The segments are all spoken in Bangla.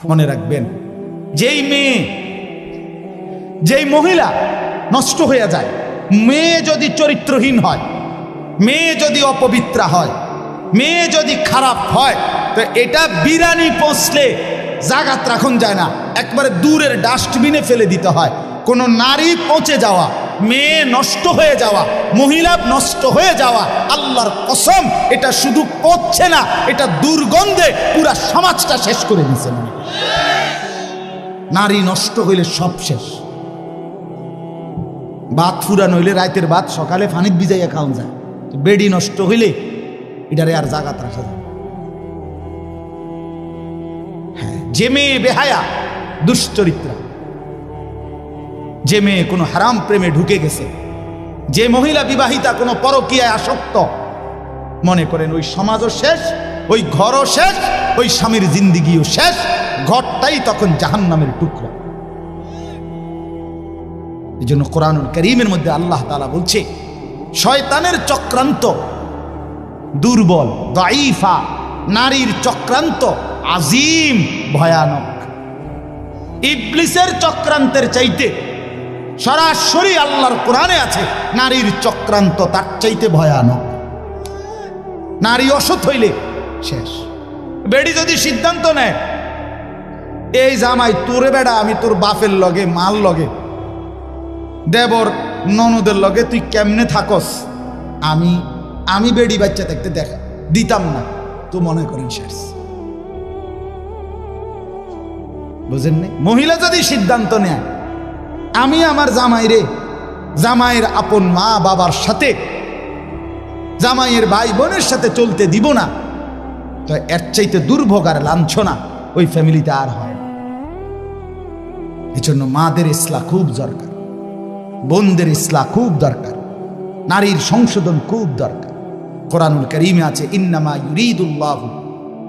মনে রাখবেন, যেই মহিলা নষ্ট হয়ে যায়, মেয়ে যদি চরিত্রহীন হয়, মেয়ে যদি অপবিত্রা হয়, মেয়ে যদি খারাপ হয়, তো এটা বিরানি পৌঁছলে জাগাত রাখন যায় না, একবারে দূরের ডাস্টবিনে ফেলে দিতে হয়। কোনো নারী পচে যাওয়া, মেয়ে নষ্ট হয়ে যাওয়া, মহিলা নষ্ট হয়ে যাওয়া, আল্লাহর কসম এটা শুধু পচছে না, এটা দুর্গন্ধে পুরা সমাজটা শেষ করে দিচ্ছে। নারী নষ্ট হইলে সব শেষ। ভাত ফুরান হইলে রাতের ভাত সকালে ফানিত ভিজাইয়া খাওয়া যায়, বেডি নষ্ট হইলে এটারে আর জাগাত রাখা যায়। হ্যাঁ, যে মেয়ে বেহায়া দুশ্চরিত্রা, যে মেয়ে কোনো হারাম প্রেমে ঢুকে গেছে, যে মহিলা বিবাহিতা কোনো পরকীয়ায় আসক্ত, মনে করেন ওই সমাজও শেষ, ওই ঘরও শেষ, ওই স্বামীর জিন্দিগিও শেষ, ঘরটাই তখন জাহান্নামের টুকরা। এই জন্য কোরআনুল কারীমের মধ্যে আল্লাহ তাআলা বলছে, শয়তানের চক্রান্ত দুর্বল, দাঈফা, নারীর চক্রান্ত আজিম, ভয়ানক। ইবলিসের চক্রান্তের চাইতে সরাসরি আল্লাহর কোরআনে আছে নারীর চক্রান্ত তার চাইতে ভয়ানক। নারী অসৎ হইলে শেষ। বেডি যদি সিদ্ধান্ত নেয়, এই জামাই তোরে বেড়া আমি তোর বাপের লগে, মাল লগে, দেবর ননদের লগে তুই কেমনে থাকস, আমি বেডি বাচ্চা দেখতে দেখা দিতাম না, তো মনে করেন শেষ। বুঝেন নাই? মহিলা যদি সিদ্ধান্ত নেয় আমি আমার জামাইয়ের আপন মা বাবার সাথে, জামাইয়ের ভাই বোনের সাথে চলতে দিব না, তো এর চাইতে দুর্ভোগ আর লাঞ্ছনা ওই ফ্যামিলিতে আর হয়। এজন্য মাদের ইসলাহ খুব দরকার, বোনদের ইসলাহ খুব দরকার, নারীর সংশোধন খুব দরকার। কোরআনুল কারীমে আছে, ইন্নামা ইউরিদুল্লাহু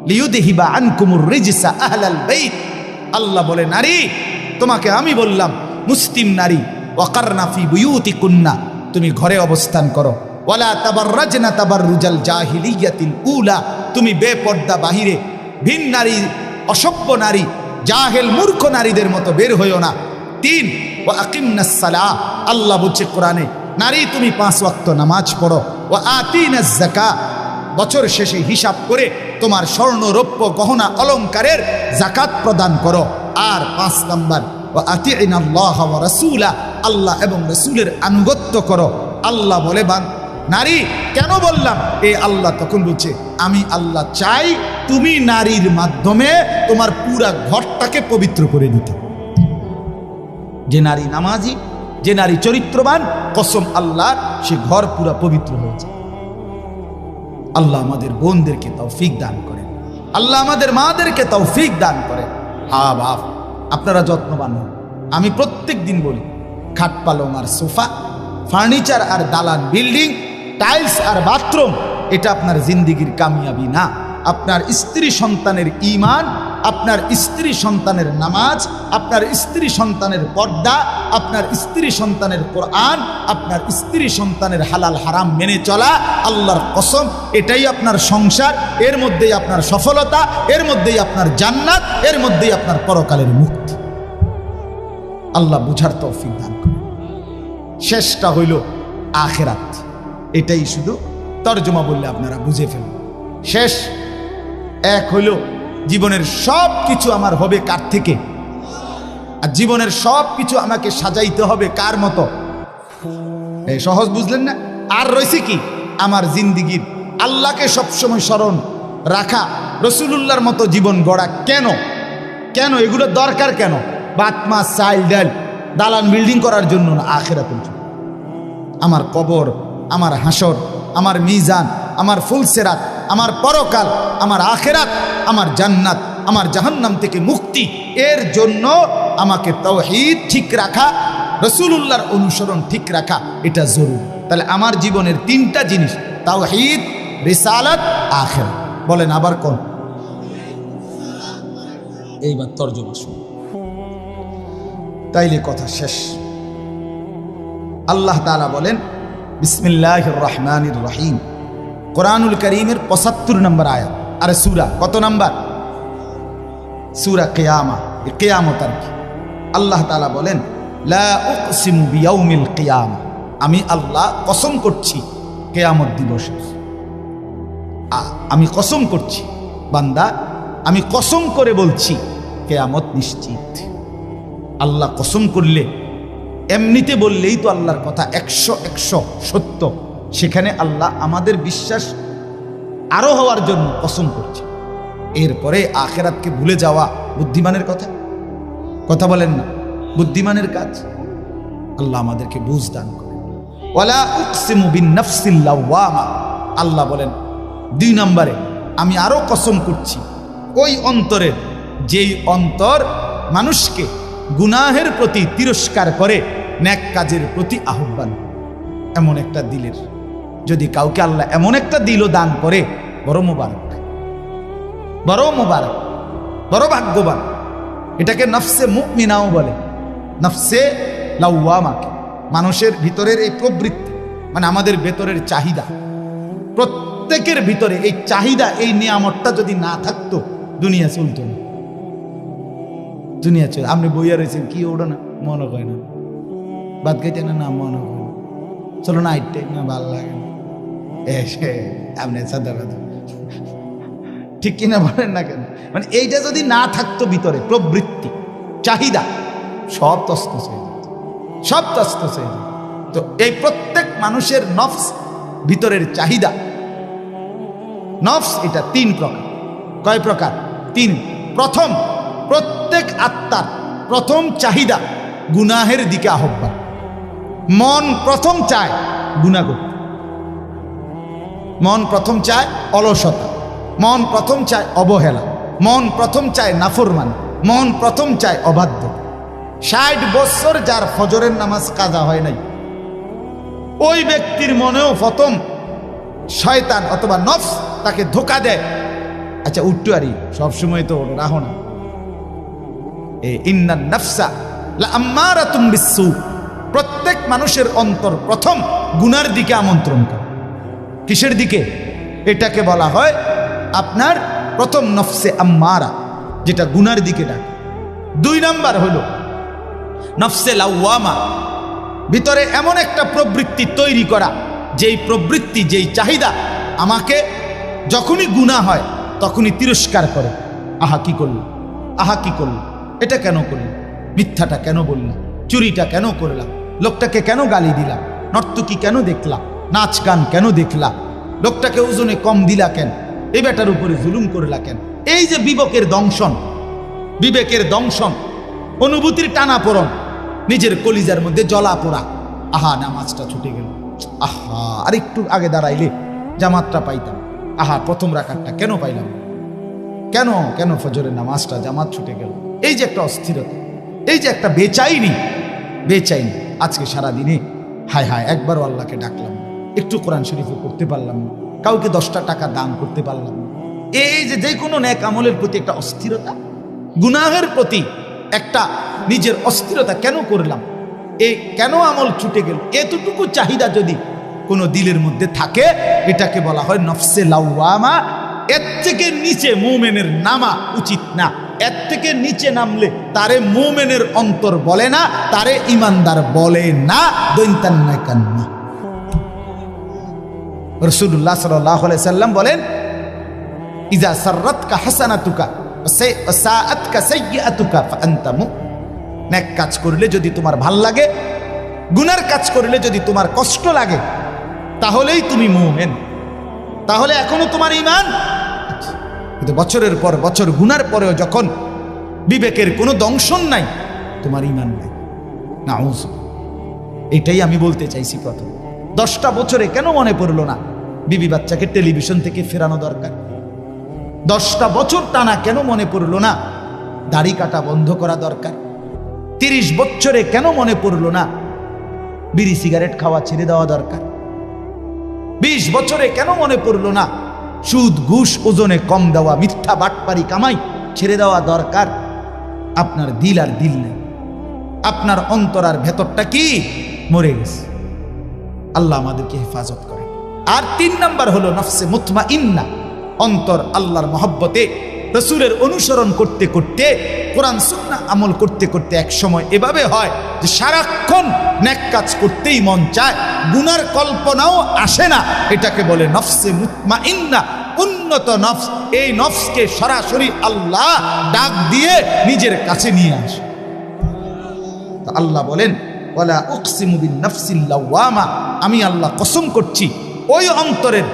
লিইউযহিবা আনকুমুর রিজসা আহলাল বাইত। আল্লাহ বলে, নারী তোমাকে আমি বললাম, মুসলিম নারী, ওয়াকারনা ফি বুয়ুতিকুন্না, তুমি ঘরে অবস্থান করো, ওয়ালা তাবাররাজনা তাবাররুজাল জাহিলিয়াতিল উলা, তুমি বেপর্দা বাহিরে ভিন নারী, অসভ্য নারী, জাহেল মূর্খ নারীদের মতো বের হইও না। 3, ওয়া আকিমনাস সালাহ, আল্লাহ বলছে কোরআনে, নারী তুমি 5 ওয়াক্ত নামাজ পড়ো, ওয়া আতিনাজ যাকাত, বছর শেষে হিসাব করে তোমার স্বর্ণ রৌপ্য গহনা অলংকারের যাকাত প্রদান করো। আর 5 নাম্বার, ওয়া আতিইনাল্লাহ ওয়া রাসূলা, আল্লাহ এবং রাসূলের আনুগত্য করো। আল্লাহ বলে, নারী কেন বললাম? এ আল্লাহ তখন বলছে, আমি আল্লাহ চাই তুমি নারীর মাধ্যমে তোমার পুরা ঘরটাকে পবিত্র করে দিতে। যে নারী নামাজি, যে নারী চরিত্রবান, কসম আল্লাহ, সে ঘর পুরা পবিত্র হয়ে যায়। আল্লাহ আমাদের বোনদেরকে তৌফিক দান করেন, আল্লাহ আমাদের মাদেরকে তৌফিক দান করেন। হ্যাঁ বাপ, আপনারা যত্নবান হন। আমি প্রত্যেক দিন বলি, খাট পালং আর সোফা, ফার্নিচার আর দালান বিল্ডিং, টাইলস আর বাথরুম, এটা আপনার জিন্দিগির কামিয়াবি না। আপনার স্ত্রী সন্তানের ঈমান, আপনার স্ত্রী সন্তানের নামাজ, আপনার স্ত্রী সন্তানের পর্দা, আপনার স্ত্রী সন্তানের কোরআন, আপনার স্ত্রী সন্তানের হালাল হারাম মেনে চলা, আল্লাহর কসম এটাই আপনার সংসার, এর মধ্যেই আপনার সফলতা, এর মধ্যেই আপনার জান্নাত, এর মধ্যেই আপনার পরকালের মুক্তি। আল্লাহ বুঝার তৌফিক দান করে। শেষটা হইল আখিরাত, এটাই শুধু তরজমা বললে আপনারা বুঝে ফেলুন। শেষ এক হইল জীবনের সব কিছু আমার হবে কার থেকে, আর জীবনের সব কিছু আমাকে সাজাইতে হবে কার মতো। এই সহজ বুঝলেন না? আর রয়েছে কি? আমার জিন্দিগির আল্লাহকে সবসময় স্মরণ রাখা, রসুলুল্লাহর মতো জীবন গড়া। কেন কেন এগুলো দরকার? কেন? ভাত মাছ চাল ডাল দালান বিল্ডিং করার জন্য না, আখিরাতের জন্য। আমার কবর, আমার হাসর, আমার মিজান, আমার ফুলসেরাত, আমার পরকাল, আমার আখিরাত, আমার জান্নাত, আমার জাহান্নাম থেকে মুক্তি, এর জন্য আমাকে তাওহীদ ঠিক রাখা, রসুলুল্লাহর অনুসরণ ঠিক রাখা, এটা জরুরি। তাহলে আমার জীবনের 3টা জিনিস, তাওহীদ, রিসালাত, আখিরাত। বলেন আবার কোন? এইবার তরজমা শুনুন, তাইলে কথা শেষ। আল্লাহ তাআলা বলেন, বিসমিল্লাহির রহমানির রহিম, কোরআনুল কারীমের 75 নম্বর আয়াত। আরে সূরা কত নাম্বার? সূরা কিয়ামা, কিয়ামত আর কি। আল্লাহ তাআলা বলেন লা উকসিমু বিয়াউমিল কিয়ামা, আমি আল্লাহ কসম করছি কিয়ামত দিবসের। আমি কসম করছি বান্দা, আমি কসম করে বলছি কিয়ামত নিশ্চিত। আল্লাহ কসম করলে, এমনিতে বললেই তো আল্লাহর কথা 100 সত্য। সেখানে আল্লাহ আমাদের বিশ্বাস আরো হওয়ার জন্য কসম করছে। এরপরে আখিরাতকে ভুলে যাওয়া বুদ্ধিমানের কথা বলেন না, বুদ্ধিমানের কাজ। আল্লাহ আমাদেরকে বুঝ দান করেন। ওয়ালা উকসিমু বিন-নাফসিল লাওয়ামা, আল্লাহ বলেন 2 নম্বরে আমি আরো কসম করছি ওই অন্তরের, যেই অন্তর মানুষকে গুনাহের প্রতি তিরস্কার করে, নেক কাজের প্রতি আহ্বান। এমন একটা দিলের যদি কাউকে আল্লাহ এমন একটা দিলও দান করে, বড় মোবারক, বড় মোবারক, বড় ভাগ্যবান। এটাকে নফসে মুমিনাও বলে, নফসে লাওয়ামাকে। মানুষের ভিতরের এই প্রবৃত্তি, মানে আমাদের ভেতরের চাহিদা, প্রত্যেকের ভিতরে এই চাহিদা, এই নিয়ামতটা যদি না থাকতো দুনিয়া চলতো না। দুনিয়া চল, আপনি বইয়া রয়েছেন কি ওটা না মনে হয় না, বাদ খাইতে না মনে হয় না, চলো না আইটে না ভাল লাগে না, আপনি সাদা কথা ঠিক কিনা বলেন না কেন? মানে এইটা যদি না থাকতো ভিতরে প্রবৃত্তি, চাহিদা, সব তস্তস হয়ে যেত, সব তস্তস হয়ে যেত। তো এই প্রত্যেক মানুষের নফস, ভিতরের চাহিদা, নফস এটা 3 প্রকার। কয় প্রকার? 3। প্রথম, প্রত্যেক আত্মার প্রথম চাহিদা গুনাহের দিকে আহ্বান। মন প্রথম চায় গুনাহ করতে, মন প্রথম চায় অলসতা, মন প্রথম চায় অবহেলা, মন প্রথম চায় নাফরমানি, মন প্রথম চায় অবাধ্য। 60 বছর যার ফজরের নামাজ কাজা হয় নাই, ওই ব্যক্তির মনেও প্রথম শয়তান অথবা নফস তাকে ধোকা দেয়। আচ্ছা উঠতে আরি, সবসময় তো রাখো না। ইন্নান নাফসা লাআম্মারাতুম বিসসু, প্রত্যেক মানুষের অন্তর প্রথম গুনার দিকে আমন্ত্রণ করে। কিসের দিকে? এটাকে বলা হয় আপনার প্রথম নফসে আম্মারা, যেটা গুনার দিকে ডাকে। 2 নাম্বার হলো নফসে লাওয়ামা, ভিতরে এমন একটা প্রবৃত্তি তৈরি করা, যেই প্রবৃত্তি, যেই চাহিদা আমাকে যখনই গুনাহ হয় তখনই তিরস্কার করে। আহা কি করলো, আহা কি করলো, এটা কেন করলো, মিথ্যাটা কেন বললাম, চুরিটা কেন করলাম, লোকটাকে কেন গালি দিলাম, নর্তকী কেন দেখলাম, নাচ গান কেন দেখলাম, লোকটাকে ওজনে কম দিলা কেন, এই বেটার উপরে জুলুম করলা কেন। এই যে বিবেকের দংশন, বিবেকের দংশন, অনুভূতির টানাপোড়ন, নিজের কলিজার মধ্যে জ্বলা পোড়া। আহা নামাজটা ছুটে গেল, আহা আর একটু আগে দাঁড়াইলে জামাতটা পাইতাম, আহা প্রথম রাকাতটা কেন পাইলাম, কেন কেন ফজরের নামাজটা জামাত ছুটে গেল। এই যে একটা অস্থিরতা, এই যে একটা বেচাইনি, বেচাইনি। আজকে সারা দিনে হায় হায় একবারও আল্লাহকে ডাকলাম, একটু কোরআন শরীফও করতে পারলাম না, কাউকে 10টা টাকা দান করতে পারলাম না। এই যে কোনো নেক আমলের প্রতি একটা অস্থিরতা, গুনাহের প্রতি একটা নিজের অস্থিরতা, কেন করলাম, এই কেন আমল ছুটে গেল, এতটুকু চাহিদা যদি কোনো দিলের মধ্যে থাকে, এটাকে বলা হয় নফসে লাওয়ামা। এর থেকে নিচে মুমিনের নামা উচিত না। এর থেকে নিচে নামলে তারে মুমিনের অন্তর বলে না, তারে ইমানদার বলে না। দৈন্তান্না কান্না রাসূলুল্লাহ সাল্লাল্লাহু আলাইহি সাল্লাম বলেন, ইজা সাররাতকা হাসানাতুকা ওয়া সাআতকা সাইয়্যাতুকা ফাআনতা মুমিন। নেক কাজ করলে যদি তোমার ভাল লাগে, গুনার কাজ করলে যদি তোমার কষ্ট লাগে, তাহলেই তুমি মুমিন, তাহলে এখনো তোমার ঈমান। কিন্তু বছরের পর বছর গুনার পরেও যখন বিবেকের কোনো দংশন নাই, তোমার ঈমান নাই। নাউযু, এটাই আমি বলতে চাইছি। প্রথম 10টা বছরে কেন মনে পড়লো না বিবি বাচ্চাকে টেলিভিশন থেকে ফেরানো দরকার? 10টা বছর টানা কেন মনে পড়লো না দাড়ি কাটা বন্ধ করা দরকার? 30 বছরে কেন মনে পড়লো না বিড়ি সিগারেট খাওয়া ছেড়ে দেওয়া দরকার? 20 বছরে কেন মনে পড়লো না সুদ ঘুষ ওজনে কম দেওয়া, মিথ্যা বাটপারি কামাই ছেড়ে দেওয়া দরকার? আপনার দিল আর দিল নেই, আপনার অন্তর আর ভেতরটা কি মরে গেছে। আল্লাহ আমাদেরকে হেফাজত করে। আর 3 নাম্বার হলো নফসে মুতমাইন্না, অন্তর আল্লাহর মহব্বতে রাসূলের অনুসরণ করতে করতে, কোরআন সুন্নাহ আমল করতে করতে এক সময় এভাবে হয় যে সারাক্ষণ নেক কাজ করতেই মন চায়, গুনার কল্পনাও আসে না। এটাকে বলে নফসে মুতমাইন্না, উন্নত নফস। এই নফসকে সরাসরি আল্লাহ ডাক দিয়ে নিজের কাছে নিয়ে আসে। তো আল্লাহ বলেন ওয়ালা উকসিমু বিন নাফসিল লাওয়ামা, আমি আল্লাহ কসম করছি ওই অন্তরের,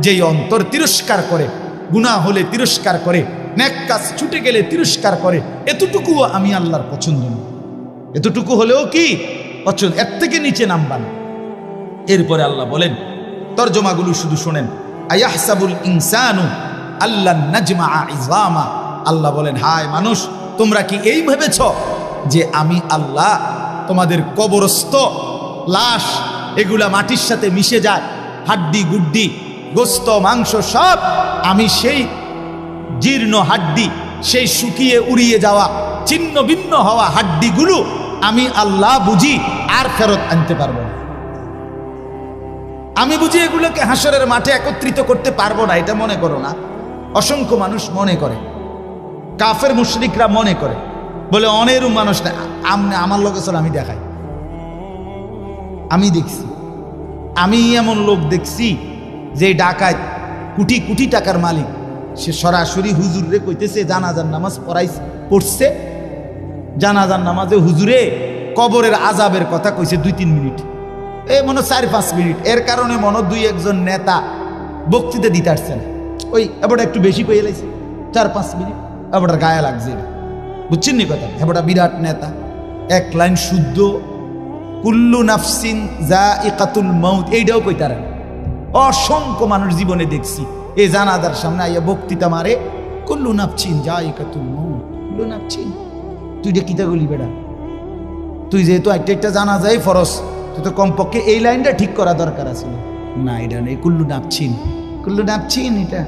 যেই অন্তর তিরস্কার করে, গুনাহ হলে তিরস্কার করে, নেক কাজ ছুটে গেলে তিরস্কার করে, এতটুকুও আমি আল্লাহর পছন্দ না। এতটুকু হলেও কি পছন্দ, এর থেকে নিচে নামবা না। এরপরে আল্লাহ বলেন, তরজমাগুলো শুধু শোনেন, আয়াহসাবুল ইনসানু আল্লান নাজমাআ ইযামা। আল্লাহ বলেন, হায় মানুষ, তোমরা কি এই ভেবেছ যে আমি আল্লাহ তোমাদের কবরস্থ লাশ, এগুলা মাটির সাথে মিশে যায়, হাড্ডি গুড্ডি গোস্ত মাংস সব, আমি সেই জীর্ণ হাড্ডি, সেই শুকিয়ে উড়িয়ে যাওয়া ছিন্ন ভিন্ন হওয়া হাড্ডিগুলো আমি আল্লাহ বুঝি আর ফেরত আনতে পারবো না। আমি বুঝি এগুলোকে হাসরের মাঠে একত্রিত করতে পারবো না, এটা মনে করো না। অসংখ্য মানুষ মনে করে, কাফের মুশরিকরা মনে করে, বলে অনেরও মানুষ না, আমার লোক আসলে আমি দেখাই, আমি দেখছি, আমি এমন লোক দেখছি যে ডাকাত কোটি কোটি টাকার মালিক, সে সরাসরি হুজুরে কইতেছে জানাজার নামাজ পড়ছে, জানাজার নামাজে হুজুরে কবরের আজাবের কথা কইছে 2-3 মিনিট, এই মনে 4-5 মিনিট। এর কারণে মনে 2-1 নেতা বক্তৃতা দিতে আসছেন, ওই এবার একটু বেশি কইয়ে লাইছে 4-5 মিনিট, এবার গায়ে লাগছে, বুঝছেন নি কথা। এবার বিরাট নেতা, এক লাইন শুদ্ধ কুল্লু নাফসিন যায়িকাতুল মাউত, এইটাও কইতারেন। অসংখ্য মানুষ জীবনে দেখছি এই জানাজার সামনে আইয়া বক্তৃতা মারে, কুল্লু নাফসিন যায়িকাতুল মাউত, কুল্লু নাফসিন। তুই এটা কিতা গলি বেড়া, তুই যেহেতু একটা জানাজাই ফরজ, তুই তো কমপক্ষে এই লাইনটা ঠিক করা দরকার আছে না। এটা নেই, কুল্লু নাফসিন, কুল্লু নাফসিন, এটা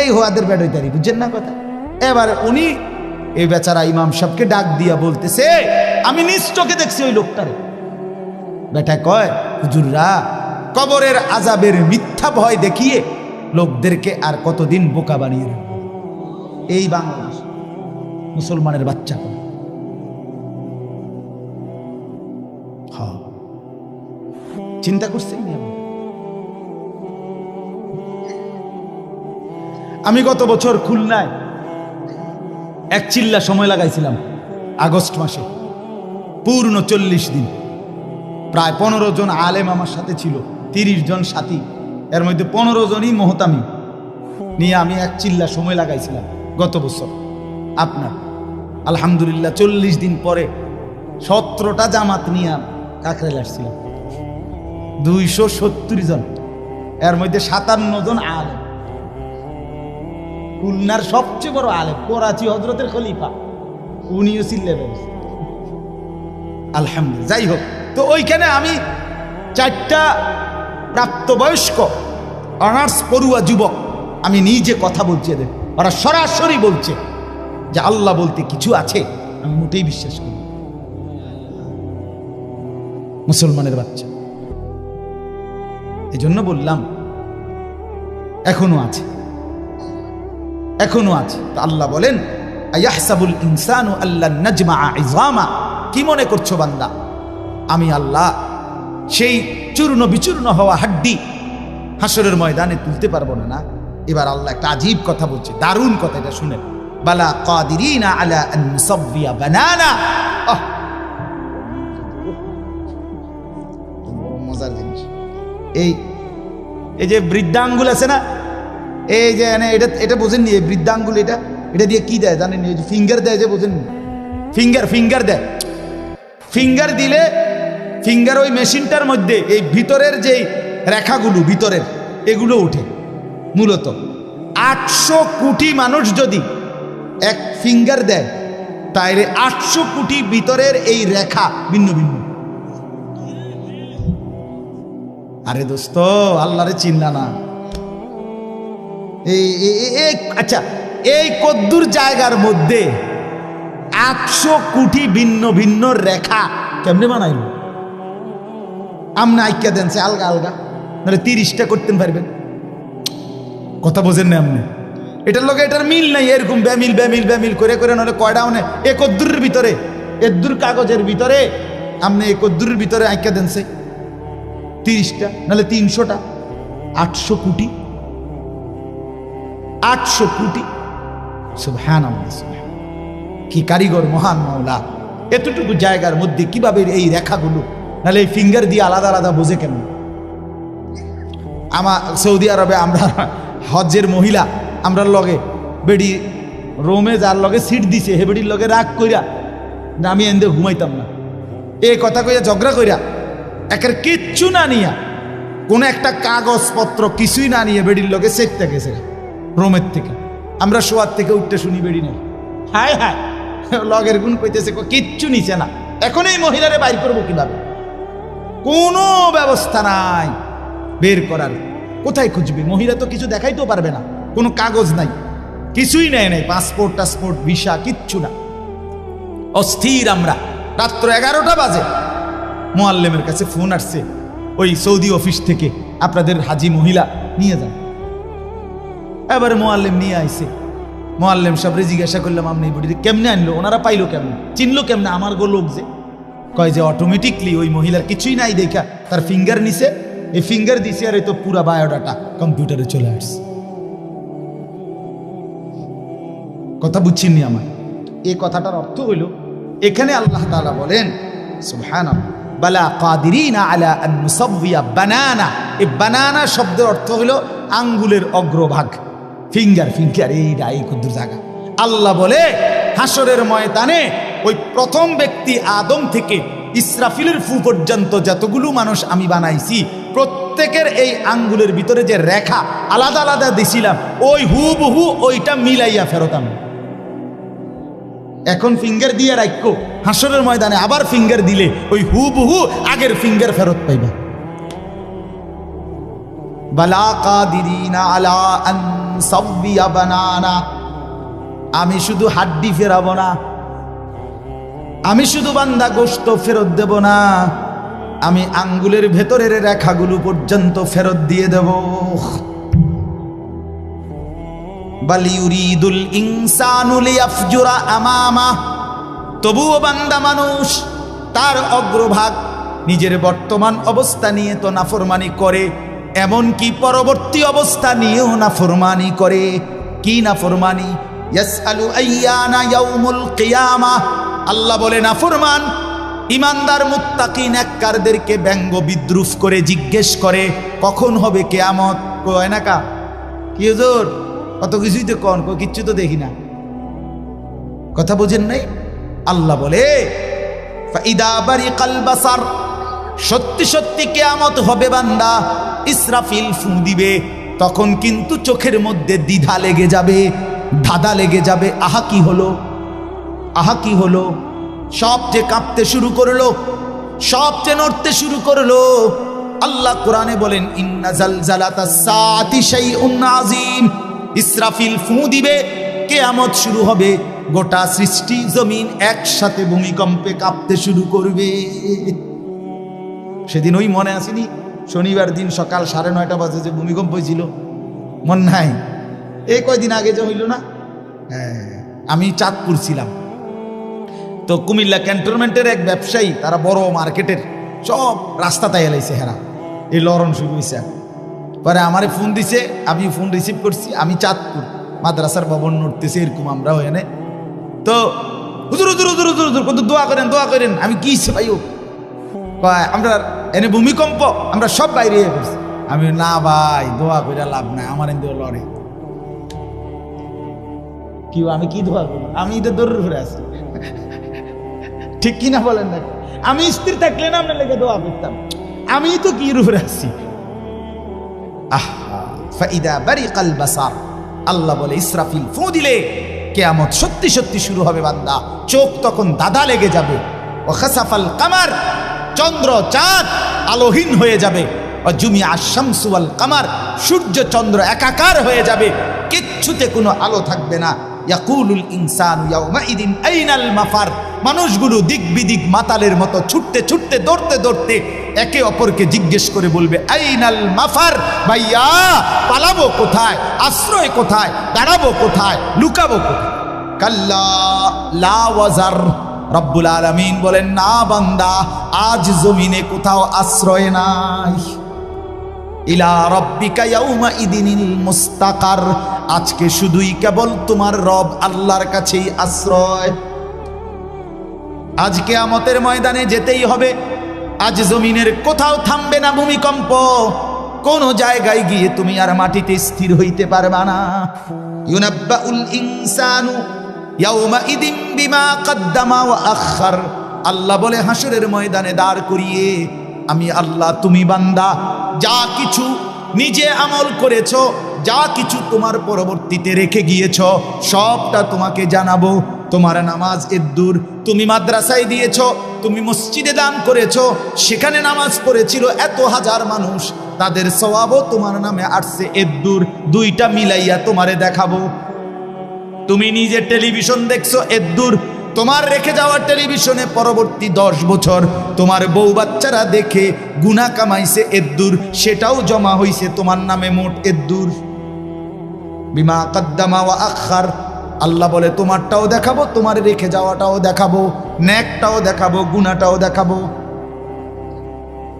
এই হোয়াদের বেড়াইতারি, বুঝছেন না কথা। এবার উনি এই বেচারা ইমাম সাহেবকে ডাক দিয়া বলতেছে, আমি নিজ চোখে দেখছি ওই লোকটারে। বেটা কয়, হুজুররা কবরের আযাবের মিথ্যা ভয় দেখিয়ে লোকদেরকে আর কতদিন বোকা বানিয়ে রাখবে। এই বাংলাদেশ মুসলমানের বাচ্চা চিন্তা করছেন। আমি গত বছর খুলনায় এক চিল্লা সময় লাগাইছিলাম, আগস্ট মাসে পূর্ণ 40 দিন। প্রায় 15 জন আলেম আমার সাথে ছিল, 30 জন সাথী, এর মধ্যে 15 জনই মোহতামি নিয়ে আমি এক চিল্লা সময় লাগাইছিলাম গত বছর। আপনার আলহামদুলিল্লাহ 40 দিন পরে 17টা জামাত নিয়ে কাকরাইল আসছিলাম, 270 জন, এর মধ্যে 57 জন আলেম। খুলনার সবচেয়ে বড় আলেম, করাচি হযরতের খলিফা, উনিও চিল্লে বেড়েছে আলহামদুলিল্লাহ। যাই হোক, তো ওইখানে আমি 4টা প্রাপ্তবয়স্ক অনার্স পড়ুয়া যুবক আমি নিজে কথা বলছি এদের, ওরা সরাসরি বলছে যে আল্লাহ বলতে কিছু আছে। আমি মোটেই বিশ্বাস করি, মুসলমানের বাচ্চা। এই জন্য বললাম এখনো আছে, এখনো আছে। তো আল্লাহ বলেন, আয়াহসাবুল ইনসানু আল্লান নাজমাআ ইযামা, কি মনে করছো বান্দা আমি আল্লাহ সেই চূর্ণ বিচূর্ণ হওয়া হাড্ডি হাসরের ময়দানে তুলতে পারবো না? না। এবার আল্লাহ একটা আজীব কথা বলছে, দারুণ কথা, এটা শুনেন। বালা কাদিরিনা আলা আন নুসাব্বিয়া বানানা, মজার জিনিস। এই যে বৃদ্ধাঙ্গুল আছে না, এই যে এটা বোঝেননি, এই বৃদ্ধাঙ্গুল এটা দিয়ে কি দেয় জানেন? এই যে ফিঙ্গার দেয়, যে বোঝেননি, ফিঙ্গার দেয়। ফিঙ্গার দিলে ফিঙ্গার ওই মেশিনটার মধ্যে এই ভিতরের যে রেখাগুলো ভিতরের এগুলো উঠে। মূলত 800 কোটি মানুষ যদি এক ফিঙ্গার দেয়, তাইলে 800 কোটি ভিতরের এই রেখা ভিন্ন ভিন্ন। আরে দোস্ত, আল্লাহরে চিনলা না? আচ্ছা, এই কদ্দুর জায়গার মধ্যে 800 কোটি ভিন্ন ভিন্ন রেখা কেমনে বানাইল? আমনে আইক্যা দেন সে আলগা আলগা, নাহলে 30টা করতে পারবেন। কথা বোঝেন না আপনি? এটার লগে এটার মিল নাই, এরকম বেমিল বেমিল বেমিল করে করে নলে কয়টা মানে একদ্দুরের ভিতরে, একদ্দুর কাগজের ভিতরে আপনি একদ্দুরের ভিতরে আঁকা দেন সে 30টা নাহলে 300টা, 800 কোটি, 800 কোটি। সুবহানাল্লাহ, কি কারিগর মহান মাওলা! এতটুকু জায়গার মধ্যে কিভাবে এই রেখাগুলো, নাহলে এই ফিঙ্গার দিয়ে আলাদা আলাদা বোঝে কেমন? আমার সৌদি আরবে আমরা হজ্জের মহিলা আমরা লগে বেডি রোমে যার লগে সিট দিছে হে বেডির লগে রাগ কইরা না আমি এন্দে ঘুমাইতাম না, এই কথা কইয়া ঝগড়া কইরা একের কিচ্ছু না নিয়া, কোনো একটা কাগজপত্র কিছুই না নিয়ে বেডির লগে সেটতে গেছে রোমের থেকে। আমরা শোয়ার থেকে উঠতে শুনি বেডি নেই, হায় হায় লগের গুণ কইতেছে কিচ্ছু নিছে না। এখন এই মহিলারে বাইর করবো কিভাবে? কোনো ব্যবস্থা নাই বের করার। কোথায় খুঁজবে? মহিলা তো কিছু দেখাইতেও পারবে না, কোনো কাগজ নাই, কিছুই নেয় নাই, পাসপোর্ট টাসপোর্ট ভিসা কিচ্ছু না। অস্থির আমরা। রাত্র 11টা বাজে মুআল্লিমের কাছে ফোন আসছে ওই সৌদি অফিস থেকে, আপনাদের হাজি মহিলা নিয়ে যান। এবারে মুআল্লিম নিয়ে আইছে। মুআল্লিম সাহেবরে জিজ্ঞাসা করলাম আপনি এই বডি কেমনে আনলো, ওনারা পাইলো কেমনে, চিনলো কেমনে? আমার গো লোক যে কয় যে অটোমেটিকলি ওই মহিলার কিছুই নাই দেখা তার ফিঙ্গার নিছে, এই ফিঙ্গার দিছে আর এই তো পুরা বায়োডাটা কম্পিউটারে চলে আসছে। কথা বুঝছেননি আমার? এই কথাটার অর্থ হইল এখানে আল্লাহ তাআলা বলেন সুবহানাল্লাহ, বালা কাদিরিনা আলা আন নুসাওয়িয়া বানানা। এই বানানা শব্দের অর্থ হইল আঙ্গুলের অগ্রভাগ, ফিঙ্গার। ফিঙ্গার এই কুদ্দুর জায়গা। আল্লাহ বলে হাসরের ময়দানে ওই প্রথম ব্যক্তি আদম থেকে ইসরাফিলের ফু পর্যন্ত যতগুলো মানুষ আমি বানাইছি, প্রত্যেকের এই আঙ্গুলের ভিতরে যে রেখা আলাদা আলাদা দিছিলাম, ওই হুবহু ওইটা মিলাইয়া ফেরত আমি। এখন ফিঙ্গার দিয়ে রাখো, হাসরের ময়দানে আবার ফিঙ্গার দিলে ওই হুবহু আগের ফিঙ্গার ফেরত পাইবা। বালা কাদিরিনা আলা আন সাওয়িয়া বানানা। আমি শুধু হাড্ডি ফেরাবো না, আমি শুধু বান্দা গোশত ফেরত দেব না, আমি আঙ্গুলের ভেতরের রেখাগুলো পর্যন্ত ফেরত দিয়ে দেব। বাল ইউরিদুল ইনসানু লিয়াফজুরা আমামা। তবুও বান্দা মানুষ তার অগ্রভাগ নিজের বর্তমান অবস্থা নিয়ে তো নাফরমানি করে, এমনকি পরবর্তী অবস্থা নিয়েও নাফরমানি করে। কি নাফরমানি? ইয়াসআলু আইয়ানা ইয়াউমুল কিয়ামাহ। আল্লাহ বলে নাফরমান ইমানদার মুত্তাকি নেককারদেরকে ব্যঙ্গ বিদ্রুপ করে জিজ্ঞেস করে কখন হবে কিয়ামত। কয় না কা কি হুজুর, কত কিছুই তো কোন, কিচ্ছু তো দেখি না। কথা বুঝেন নাই? আল্লাহ বলে ফাইদা বারিকাল বাসার, সত্যি সত্যি কিয়ামত হবে বান্দা। ইসরাফিল ফু দিবে, তখন কিন্তু চোখের মধ্যে দ্বিধা লেগে যাবে, ধাঁধা লেগে যাবে। আহা কি হলো, আহা কি হলো। সব যে কাঁপতে শুরু করলো, সব যে নড়তে শুরু করলো। আল্লাহ কোরআনে বলেন ইন্না জালজালাতাস সাআতি শাইউন আযীম। ইসরাফিল ফু দিবে, কিয়ামত শুরু হবে, গোটা সৃষ্টি জমিন একসাথে ভূমিকম্পে কাঁপতে শুরু করবে। সেদিন ওই মনে আসেনি, শনিবার দিন সকাল 9:30 বাজে যে ভূমিকম্প হয়েছিল, মন নাই? এই কয়দিন আগে যে হইল না, আমি চাঁদপুর ছিলাম। তো কুমিল্লা ক্যান্টনমেন্টের এক ব্যবসায়ী, তারা বড় মার্কেটের সব রাস্তা তাই এলাইছে হেরা, এই লরণ শুরু হয়েছে। পরে আমারে ফোন দিছে, আমি ফোন রিসিভ করছি। আমি চাঁদপুর মাদ্রাসার ভবন নড়তেছে এরকম আমরাও এনে। তো হুজুর হুজুর হুজুর হুজুর হুজুর কত দোয়া করেন, দোয়া করেন। আমি কি ভাইও আমরা এনে ভূমিকম্প, আমরা সব বাইরে করছি। আমি না ভাই দোয়া করে লাভ নাই, আমার এনে লড়ে কি, আমি কি দোয়া করবো? আমি তো দৌড় ঘুরে আসি, ঠিক কিনা বলেন না? আমি স্থির থাকলে না আপনার লেগে দোয়া করতাম, আমি তো কি রুফে আসছি। ফাইদা বারিকাল বাসার, আল্লাহ বলে ইসরাফিল ফু দিলে কিয়ামত সত্যি সত্যি শুরু হবে বান্দা। চোখ তখন দাদা লেগে যাবে। ও খাসাফাল কামার, চন্দ্র চাঁদ আলোহীন হয়ে যাবে। ও জুমিআ শামসু ওয়াল কামার, সূর্য চন্দ্র একাকার হয়ে যাবে, কিচ্ছুতে কোনো আলো থাকবে না। ইয়াকুলুল ইনসানু ইয়াউমাইদিন আইনাল মাফার। মানুষগুলো দিক বিদিক মাতালের মতো ছুটতে ছুটতে দৌড়তে দৌড়তে একে অপরকে জিজ্ঞেস করে বলবে আইনাল মাফার, ভাইয়া পালাবো কোথায়, আশ্রয় কোথায়, দাঁড়াবো কোথায়, লুকাবো কোথায়? কাল্লা লা ওয়াজার, রব্বুল আলামিন বলেন না বান্দা, আজ জমিনে কোথাও আশ্রয় নাই। ইলা রব্বিকা ইয়াউমাইদিনিল মুস্তাকার, আজকে শুধুই কেবল তোমার রব আল্লাহর কাছেই আশ্রয়। আজ কিয়ামতের ময়দানে যেতেই হবে। আজ জমিনের কোথাও থামবে না ভূমিকম্প, কোন জায়গায় গিয়ে তুমি আর মাটিতে স্থির হইতে পারবা না। ইউনাব্বাউল ইনসানু ইয়াউমাইদিন বিমা কদ্দামা ওয়া আখার, আল্লাহ বলে হাসরের ময়দানে দাঁড় করিয়ে আমি আল্লাহ, তুমি বান্দা যা কিছু নিজে আমল করেছো, যা কিছু তোমার পরবর্তীতে রেখে গিয়েছ, সবটা তোমাকে জানাবো। তোমার নামাজ এদ্দুর, তুমি মাদ্রাসায় দিয়েছ, তুমি মসজিদে দান করেছো, সেখানে নামাজ পড়েছিল এত হাজার মানুষ, তাদের সওয়াবও তোমার নামে আসছে এদ্দুর, দুইটা মিলাইয়া তোমারে দেখাবো। তুমি নিজে টেলিভিশন দেখছো এদ্দুর, তোমার রেখে যাওয়া টেলিভিশনে পরবর্তী 10 বছর তোমার বউ বাচ্চারা দেখে গুনাহ কামাইছে এদ্দুর, সেটাও জমা হইছে তোমার নামে মোট এদ্দুর। বিমা কদ্দামা ওয়া আখার, আল্লাহ বলে তোমারটাও দেখাবো, তোমার রেখে যাওয়াটাও দেখাবো, নেকটাও দেখাবো, গুনাহটাও দেখাবো।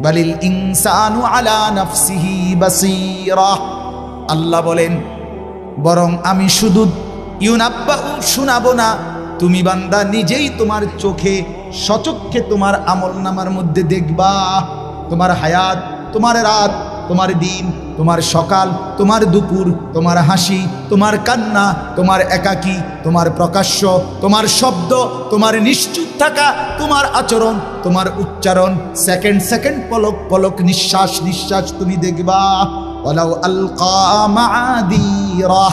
বালিল ইনসানু আলা নাফসিহি বাসীরা, আল্লাহ বলেন বরং আমি শুধু ইউনাব্বাউ শোনাবো না, তুমি বান্দা নিজেই তোমার চোখে সচক্ষে তোমার আমলনামার মধ্যে দেখবা। তোমার হায়াত, তোমার রাত, তোমার দিন, তোমার সকাল, তোমার দুপুর, তোমার হাসি, তোমার কান্না, তোমার একাকী, তোমার প্রকাশ্য, তোমার শব্দ, তোমার নিশ্চুপ থাকা, তোমার আচরণ, তোমার উচ্চারণ, সেকেন্ড সেকেন্ড পলক পলক, নিঃশ্বাস নিঃশ্বাস তুমি দেখবা। ওয়ালাউ আলকা মাআদিরা,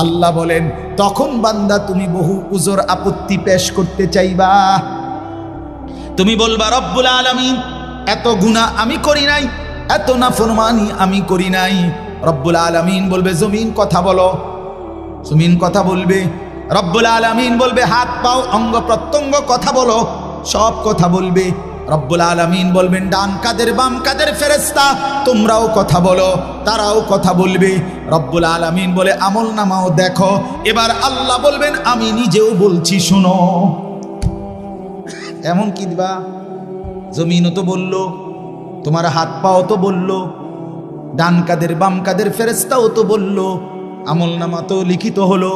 আল্লাহ বলেন তখন বান্দা তুমি বহু উজর আপত্তি পেশ করতে চাইবা। তুমি বলবা রব্বুল আলামিন এত গুনাহ আমি করি নাই, এত নাফরমানি আমি করি নাই। রব্বুল আলামিন বলবে জমিন কথা বলো, জমিন কথা বলবে। রব্বুল আলামিন বলবে হাত পাও অঙ্গ প্রত্যঙ্গ কথা বলো, সব কথা বলবে। রব্বুল আলামিন বলবেন ডান কাদের বাম কাদের ফেরেশতা তোমরাও কথা বলো, তারাও কথা বলবে। রব্বুল আলামিন বলে আমল নামাও দেখো। এবার আল্লাহ বলবেন আমি নিজেও বলছি শোনো। এমন কি দিবা, জমিনও তো বললো, তোমার হাত পাও তো বললো, ডান কাদের বাম কাদের ফেরেশতাও তো বললো, আমল নামা তো লিখিত হলো,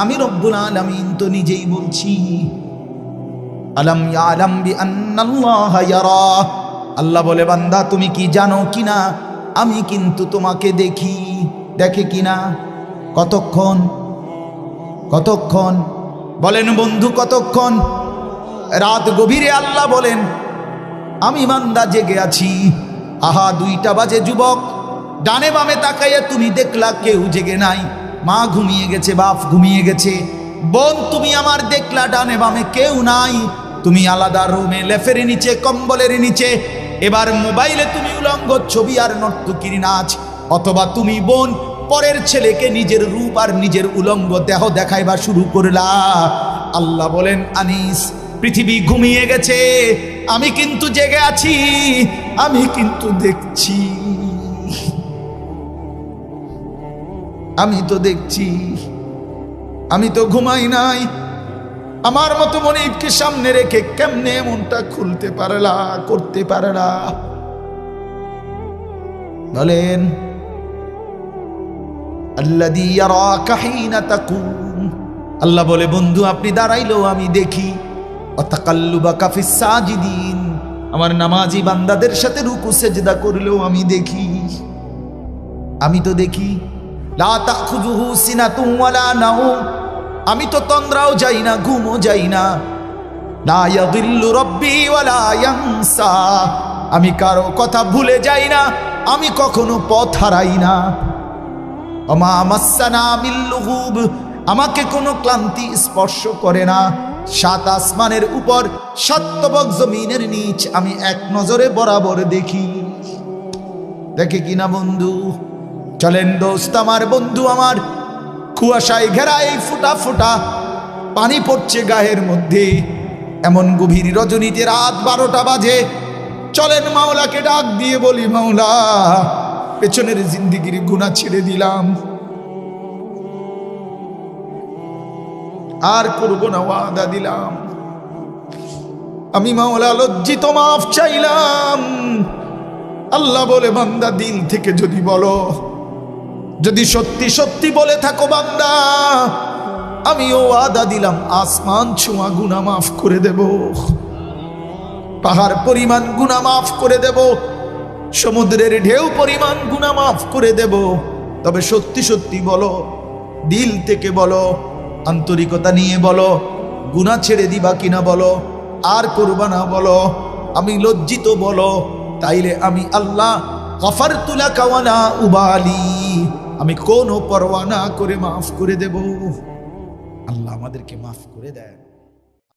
আমি রব্বুল আলামিন তো নিজেই বলছি। আলাম ইয়ালাম বিআন্নাল্লাহা ইয়ারা, আল্লাহ বলে বান্দা তুমি কি জানো কিনা আমি কিন্তু তোমাকে দেখি। দেখে কিনা? কতক্ষণ? কতক্ষণ বলেন বন্ধু, কতক্ষণ? রাত গভীরে আল্লাহ বলেন আমি বান্দা জেগে আছি। আহা 2টা বাজে যুবক, ডানে বামে তাকাইয়া তুমি দেখলা কেউ জেগে নাই। মা ঘুমিয়ে গেছে, বাপ ঘুমিয়ে গেছে, বোন তুমি আমার দেখলা ডানে বামে কেউ নাই। তুমি আলাদা রুমে, লেফের নিচে, কম্বলের নিচে। এবার মোবাইলে তুমি উলঙ্গ ছবি আর নর্তকীর নাচ, অথবা তুমি বোন পরের ছেলেকে নিজের রূপ আর নিজের উলঙ্গ দেহ দেখাইবা শুরু করলা। আল্লাহ বলেন আনিস পৃথিবী ঘুমিয়ে গেছে, আমি কিন্তু জেগে আছি, আমি কিন্তু দেখছি, আমি তো দেখছি, আমি তো ঘুমাই নাই। আমার মতো মনিবকে সামনে রেখে কেমনে মনটা খুলতে পারলা, করতে পারলা? বলেন আল্লাযী ইয়ারাকা হিনা তাকুম, আল্লাহ বলে বন্ধু আপনি দাঁড়াইলেও আমি দেখি। ওয়া তাকাল্লুবাকা ফিস সাজিদিন, আমার নামাজি বান্দাদের সাথে রুকু সেজদা করলেও আমি দেখি, আমি তো দেখি। লা তাখুযুহু সিনাতুন ওয়ালা নাওম, আমি তো তন্দ্রাও যাই না, ঘুমও যাই না। লা ইয়াযিল্লু রাব্বি ওয়ালা ইয়ানসা, আমি কারো কথা ভুলে যাই না, আমি কখনো পথ হারাই না। ওমা মাসসানা মিন লুগুব, আমাকে কোনো ক্লান্তি স্পর্শ করে না। 7 আসমানের উপর 7 তবক জমিনের নিচ আমি এক নজরে বরাবর দেখি। দেখে কিনা বন্ধু? চলেন দোস্ত আমার, বন্ধু আমার, কুয়াশায় ঘেরা এই ফুটা ফুটা পানি পড়ছে গায়ের মধ্যে। এমন গভীর রজনীতে রাত 12টা বাজে। চলেন মাওলাকে ডাক দিয়ে বলি, মাওলা পেছনের জিন্দিগির গুনাহ ছেড়ে দিলাম, আর করব না, ওয়াদা দিলাম। আমি মাওলা লজ্জিত, মাফ চাইলাম। আল্লাহ বলে, বান্দা দিল থেকে যদি বলো, যদি সত্যি সত্যি বলে থাকো বান্দা, আমিও ওয়াদা দিলাম আসমান ছোঁয়া গুনাহ মাফ করে দেব, পাহাড় পরিমাণ গুনাহ মাফ করে দেব, সমুদ্রের ঢেউ পরিমাণ গুনাহ মাফ করে দেব। তবে সত্যি সত্যি বলো, দিল থেকে বলো, আন্তরিকতা নিয়ে বলো, গুনাহ ছেড়ে দিবা কিনা বলো, আর করবা না বলো, আমি লজ্জিত বলো, তাইলে আমি আল্লাহ গফারতু লাকা ওয়া লা উবালি, আমি কোনো পরোয়া না করে মাফ করে দেব। আল্লাহ আমাদেরকে মাফ করে দেন।